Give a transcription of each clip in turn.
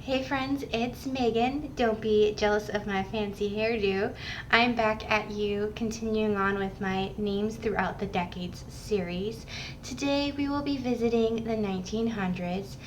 Hey friends, it's Megan. Don't be jealous of my fancy hairdo. I'm back at you continuing on with my Names Throughout the Decades series. Today we will be visiting the 1900s.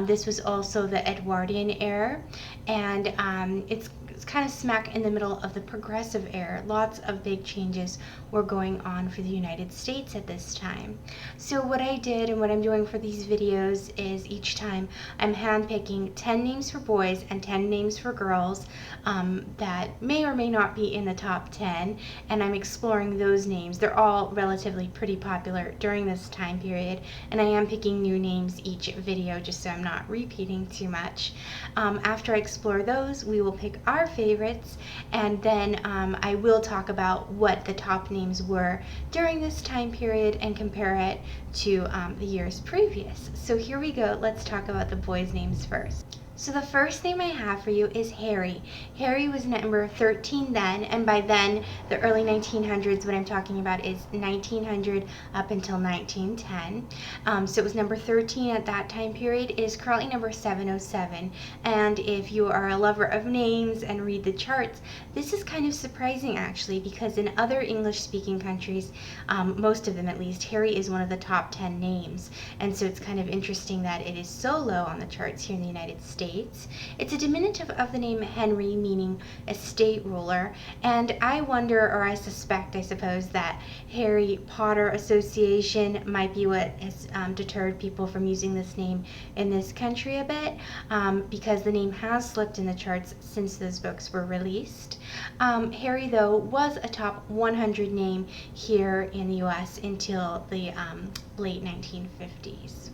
This was also the Edwardian Era, and it's kind of smack in the middle of the Progressive Era. Lots of big changes were going on for the United States at this time. So what I did and what I'm doing for these videos is each time I'm handpicking 10 names for boys and 10 names for girls that may or may not be in the top 10, and I'm exploring those names. They're all relatively pretty popular during this time period, and I am picking new names each video just so I'm not repeating too much. After I explore those, we will pick our favorites, and then I will talk about what the top names were during this time period and compare it to the years previous. So here we go. Let's talk about the boys' names first. So the first name I have for you is Harry. Harry was number 13 then, and by then, the early 1900s, what I'm talking about is 1900 up until 1910. So it was number 13 at that time period. It is currently number 707, and if you are a lover of names and read the charts, this is kind of surprising actually, because in other English-speaking countries, most of them at least, Harry is one of the top 10 names, and so it's kind of interesting that it is so low on the charts here in the United States. It's a diminutive of the name Henry, meaning estate ruler, and I wonder, or I suspect, I suppose, that Harry Potter association might be what has deterred people from using this name in this country a bit, because the name has slipped in the charts since those books were released. Harry, though, was a top 100 name here in the US until the late 1950s.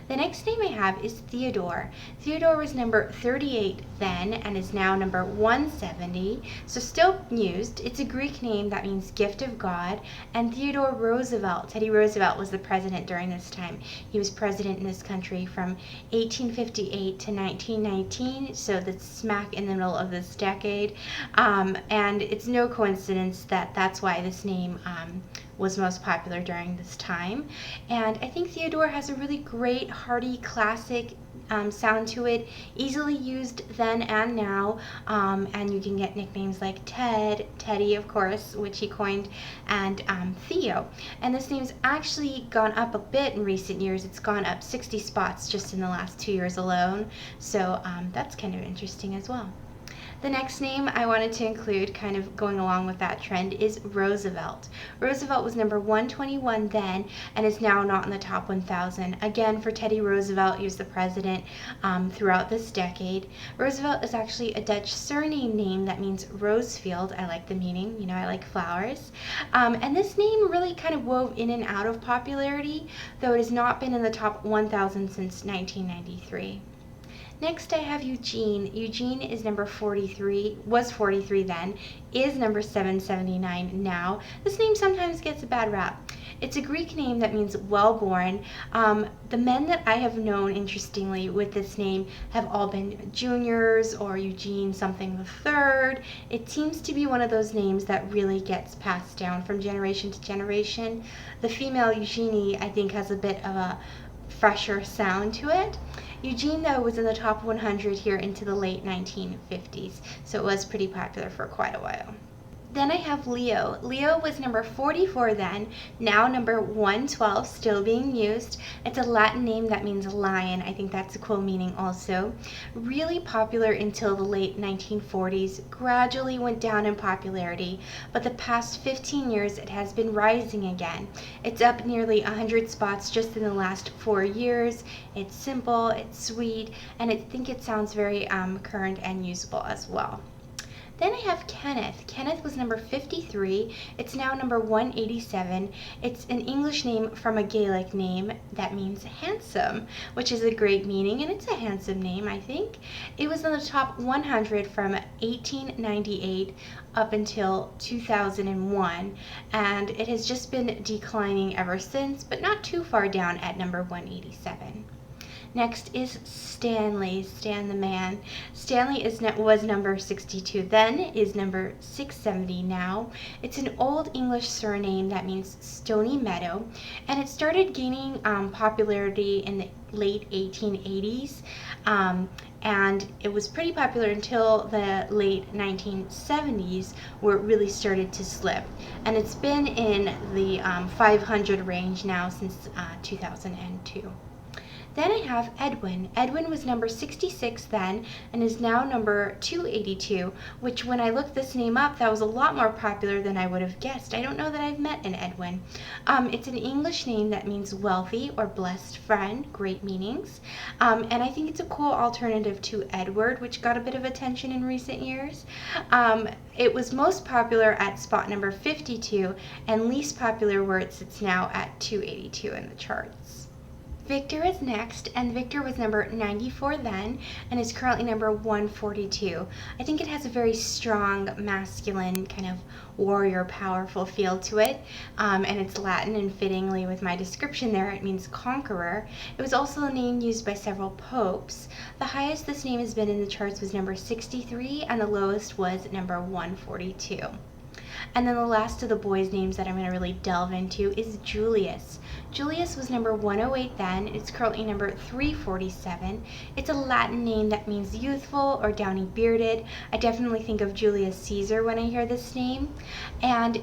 The next name I have is Theodore. Theodore was number 38 then and is now number 170, so still used. It's a Greek name that means gift of God. And Theodore Roosevelt, Teddy Roosevelt, was the president during this time. He was president in this country from 1858 to 1919, so that's smack in the middle of this decade. And it's no coincidence that that's why this name was most popular during this time. And I think Theodore has a really great, hearty, classic sound to it, easily used then and now, and you can get nicknames like Ted, Teddy, of course, which he coined, and Theo. And this name's actually gone up a bit in recent years. It's gone up 60 spots just in the last 2 years alone, so that's kind of interesting as well. The next name I wanted to include, kind of going along with that trend, is Roosevelt. Roosevelt was number 121 then and is now not in the top 1,000. Again, for Teddy Roosevelt, he was the president throughout this decade. Roosevelt is actually a Dutch surname name that means Rosefield. I like the meaning, you know, I like flowers. And this name really kind of wove in and out of popularity, though it has not been in the top 1,000 since 1993. Next I have Eugene. Eugene is number 43, was 43 then, is number 779 now. This name sometimes gets a bad rap. It's a Greek name that means well-born. The men that I have known, interestingly, with this name have all been juniors or Eugene something the third. It seems to be one of those names that really gets passed down from generation to generation. The female Eugenie, I think, has a bit of a fresher sound to it. Eugene, though, was in the top 100 here into the late 1950s, so it was pretty popular for quite a while. Then I have Leo. Leo was number 44 then, now number 112, still being used. It's a Latin name that means lion. I think that's a cool meaning also. Really popular until the late 1940s, gradually went down in popularity, but the past 15 years it has been rising again. It's up nearly 100 spots just in the last 4 years. It's simple, it's sweet, and I think it sounds very current and usable as well. Then I have Kenneth. Kenneth was number 53. It's now number 187. It's an English name from a Gaelic name that means handsome, which is a great meaning, and it's a handsome name, I think. It was in the top 100 from 1898 up until 2001, and it has just been declining ever since, but not too far down at number 187. Next is Stanley, Stan the man. Stanley was number 62 then, is number 670 now. It's an Old English surname that means stony meadow, and it started gaining popularity in the late 1880s. and it was pretty popular until the late 1970s, where it really started to slip. And it's been in the 500 range now since 2002. Then I have Edwin. Edwin was number 66 then and is now number 282, which when I looked this name up, that was a lot more popular than I would have guessed. I don't know that I've met an Edwin. It's an English name that means wealthy or blessed friend, great meanings. And I think it's a cool alternative to Edward, which got a bit of attention in recent years. It was most popular at spot number 52 and least popular where it sits now at 282 in the charts. Victor is next, and Victor was number 94 then and is currently number 142. I think it has a very strong, masculine, kind of warrior, powerful feel to it, and it's Latin, and fittingly with my description there, it means conqueror. It was also a name used by several popes. The highest this name has been in the charts was number 63, and the lowest was number 142. And then the last of the boys' names that I'm going to really delve into is Julius. Julius was number 108 then. It's currently number 347. It's a Latin name that means youthful or downy bearded. I definitely think of Julius Caesar when I hear this name. And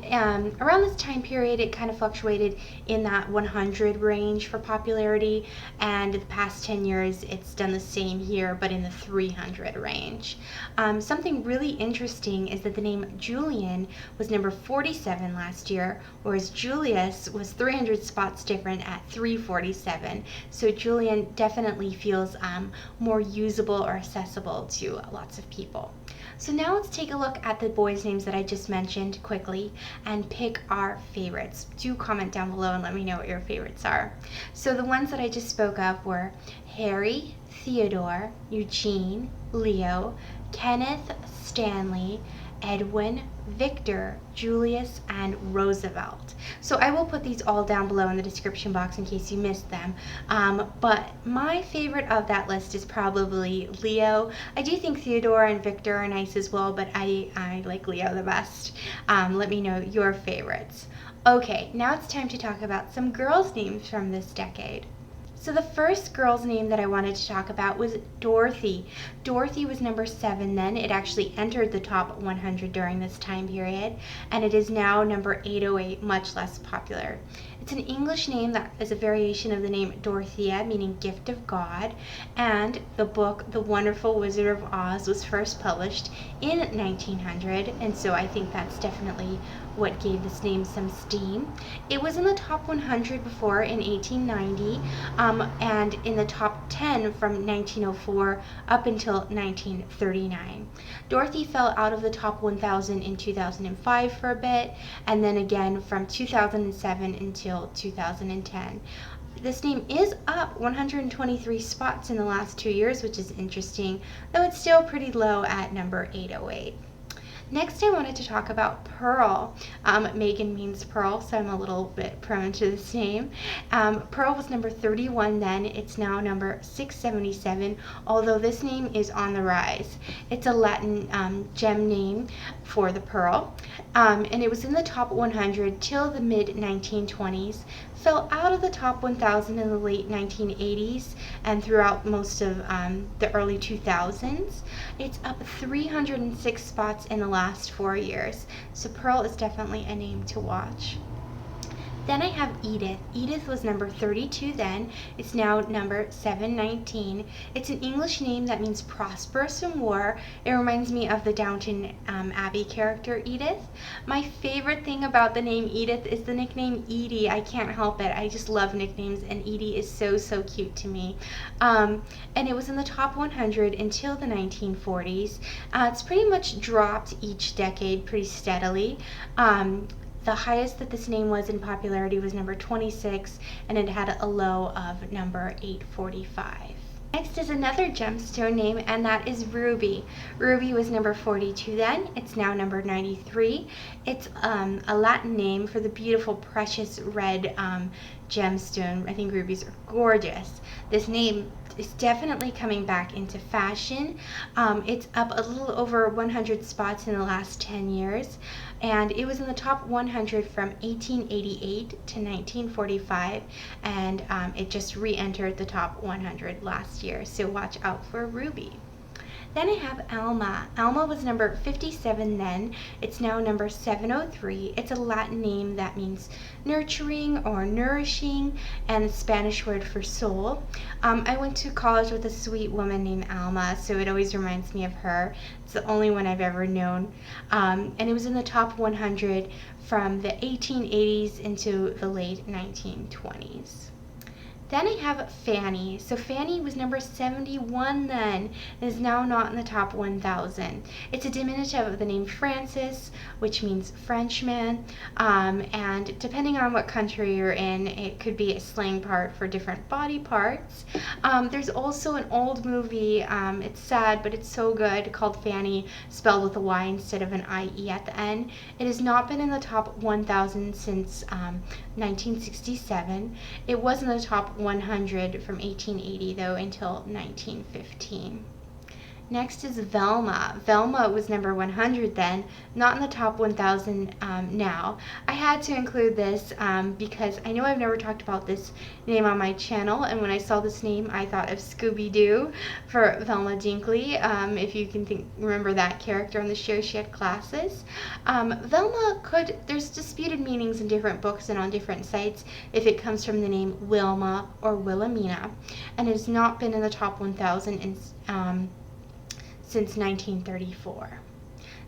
around this time period, it kind of fluctuated in that 100 range for popularity. And the past 10 years, it's done the same here, but in the 300 range. Something really interesting is that the name Julian was number 47 last year, whereas Julius was 300 spots different at 347. So Julian definitely feels more usable or accessible to lots of people. So now let's take a look at the boys' names that I just mentioned quickly and pick our favorites. Do comment down below and let me know what your favorites are. So the ones that I just spoke of were Harry, Theodore, Eugene, Leo, Kenneth, Stanley, Edwin, Victor, Julius, and Roosevelt. So I will put these all down below in the description box in case you missed them. But my favorite of that list is probably Leo. I do think Theodore and Victor are nice as well, but I like Leo the best. Let me know your favorites. Okay, now it's time to talk about some girls' names from this decade. So the first girl's name that I wanted to talk about was Dorothy. Dorothy was number 7 then. It actually entered the top 100 during this time period, and it is now number 808, much less popular. It's an English name that is a variation of the name Dorothea, meaning gift of God, and the book The Wonderful Wizard of Oz was first published in 1900, and so I think that's definitely what gave this name some steam. It was in the top 100 before in 1890, and in the top 10 from 1904 up until 1939. Dorothy fell out of the top 1,000 in 2005 for a bit, and then again from 2007 until 2010. This name is up 123 spots in the last 2 years, which is interesting, though it's still pretty low at number 808. Next, I wanted to talk about Pearl. Meagan means pearl, so I'm a little bit prone to this name. Pearl was number 31 then. It's now number 677, although this name is on the rise. It's a Latin gem name for the pearl, and it was in the top 100 till the mid-1920s, fell out of the top 1,000 in the late 1980s and throughout most of the early 2000s. It's up 306 spots in the last 4 years, so Pearl is definitely a name to watch. Then I have Edith. Edith was number 32 then. It's now number 719. It's an English name that means prosperous in war. It reminds me of the Downton Abbey character Edith. My favorite thing about the name Edith is the nickname Edie. I can't help it. I just love nicknames, and Edie is so cute to me. And it was in the top 100 until the 1940s. It's pretty much dropped each decade pretty steadily. The highest that this name was in popularity was number 26, and it had a low of number 845. Next is another gemstone name, and that is Ruby. Ruby was number 42 then. It's now number 93. It's a Latin name for the beautiful, precious red gemstone. I think rubies are gorgeous. This name is definitely coming back into fashion. It's up a little over 100 spots in the last 10 years, and it was in the top 100 from 1888 to 1945, and it just re-entered the top 100 last year, so watch out for Ruby. Then I have Alma. Alma was number 57 then. It's now number 703. It's a Latin name that means nurturing or nourishing, and a Spanish word for soul. I went to college with a sweet woman named Alma, so it always reminds me of her. It's the only one I've ever known. And it was in the top 100 from the 1880s into the late 1920s. Then I have Fanny. So Fanny was number 71 then, and is now not in the top 1,000. It's a diminutive of the name Francis, which means Frenchman, and depending on what country you're in, it could be a slang part for different body parts. There's also an old movie, it's sad, but it's so good, called Fanny, spelled with a Y instead of an I-E at the end. It has not been in the top 1,000 since 1967. It was in the top 100 from 1880 though until 1915. Next is Velma. Velma was number 100 then, not in the top 1,000 now. I had to include this because I know I've never talked about this name on my channel, and when I saw this name I thought of Scooby-Doo for Velma Dinkley, if you can remember that character on the show. She had glasses. Velma there's disputed meanings in different books and on different sites if it comes from the name Wilma or Wilhelmina, and has not been in the top 1,000 since 1934.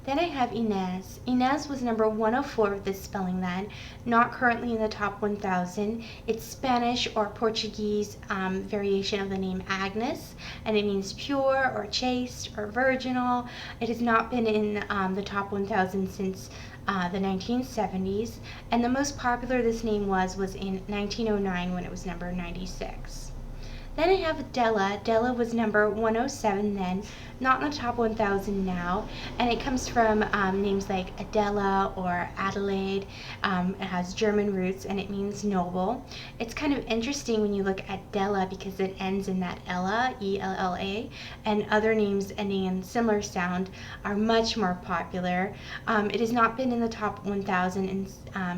Then I have Inez. Inez was number 104 with this spelling then, not currently in the top 1,000. It's Spanish or Portuguese variation of the name Agnes, and it means pure or chaste or virginal. It has not been in the top 1,000 since the 1970s, and the most popular this name was in 1909 when it was number 96. Then I have Della. Della was number 107 then, not in the top 1,000 now, and it comes from names like Adela or Adelaide. It has German roots and it means noble. It's kind of interesting when you look at Della because it ends in that Ella, E-L-L-A, and other names ending in similar sound are much more popular. It has not been in the top 1,000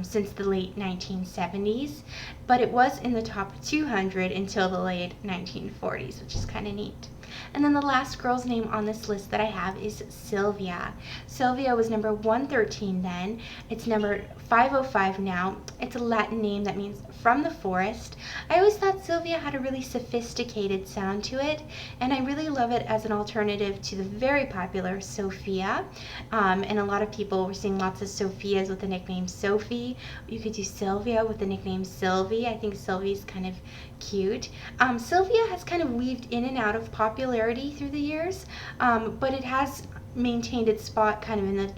since the late 1970s, but it was in the top 200 until the late 1940s, which is kind of neat. And then the last girl's name on this list that I have is Sylvia. Sylvia was number 113 then. It's number 505 now. It's a Latin name that means from the forest. I always thought Sylvia had a really sophisticated sound to it, and I really love it as an alternative to the very popular Sophia. And a lot of people were seeing lots of Sophias with the nickname Sophie. You could do Sylvia with the nickname Sylvie. I think Sylvie's kind of cute. Sylvia has kind of weaved in and out of popularity through the years, but it has maintained its spot kind of in the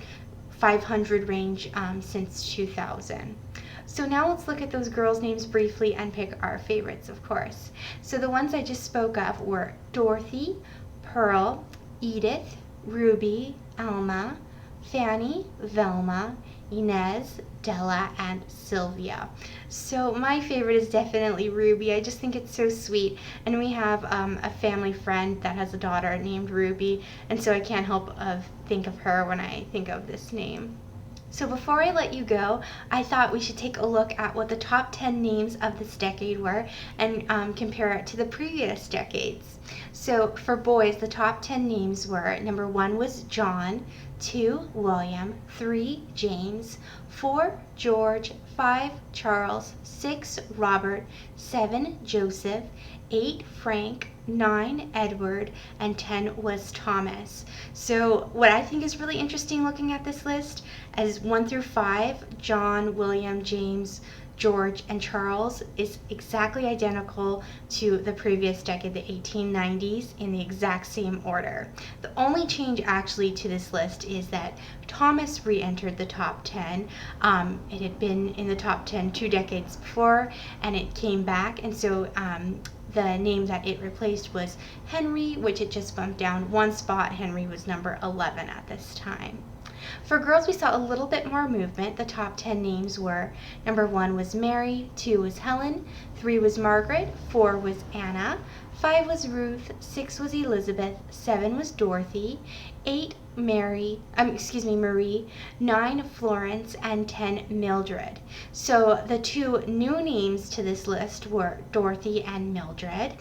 500 range since 2000. So now let's look at those girls' names briefly and pick our favorites, of course. So the ones I just spoke of were Dorothy, Pearl, Edith, Ruby, Alma, Fanny, Velma, Inez, Della, and Sylvia. So my favorite is definitely Ruby. I just think it's so sweet, and we have a family friend that has a daughter named Ruby, and so I can't help think of her when I think of this name. So before I let you go, I thought we should take a look at what the top 10 names of this decade were and compare it to the previous decades. So for boys, the top 10 names were: number 1 was John, 2 William, 3 James, 4 George, 5 Charles, 6 Robert, 7 Joseph, 8 Frank, 9 Edward, and 10 was Thomas. So what I think is really interesting looking at this list is 1 through 5, John, William, James, George, and Charles, is exactly identical to the previous decade, the 1890s, in the exact same order. The only change actually to this list is that Thomas re-entered the top 10. It had been in the top 10 2 decades before, and it came back, and so the name that it replaced was Henry, which it just bumped down 1 spot. Henry was number 11 at this time. For girls, we saw a little bit more movement. The top 10 names were: number 1 was Mary, 2 was Helen, 3 was Margaret, 4 was Anna, 5 was Ruth, 6 was Elizabeth, 7 was Dorothy, 8 Marie, 9 Florence, and 10 Mildred. So the 2 new names to this list were Dorothy and Mildred.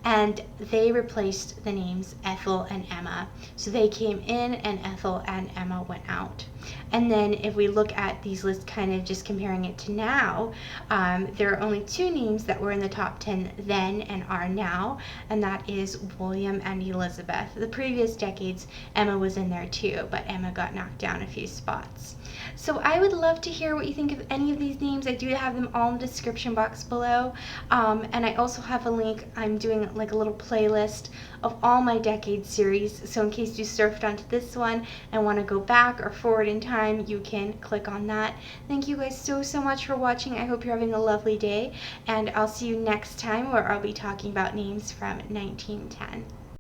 and they replaced the names Ethel and Emma. So they came in and Ethel and Emma went out. And then if we look at these lists, kind of just comparing it to now, there are only two names that were in the top 10 then and are now, and that is William and Elizabeth. The previous decades, Emma was in there too, but Emma got knocked down a few spots. So I would love to hear what you think of any of these names. I do have them all in the description box below, and I also have a link. I'm doing like a little playlist of all my decade series, so in case you surfed onto this one and want to go back or forward in time, you can click on that. Thank you guys so much for watching. I hope you're having a lovely day, and I'll see you next time where I'll be talking about names from 1910.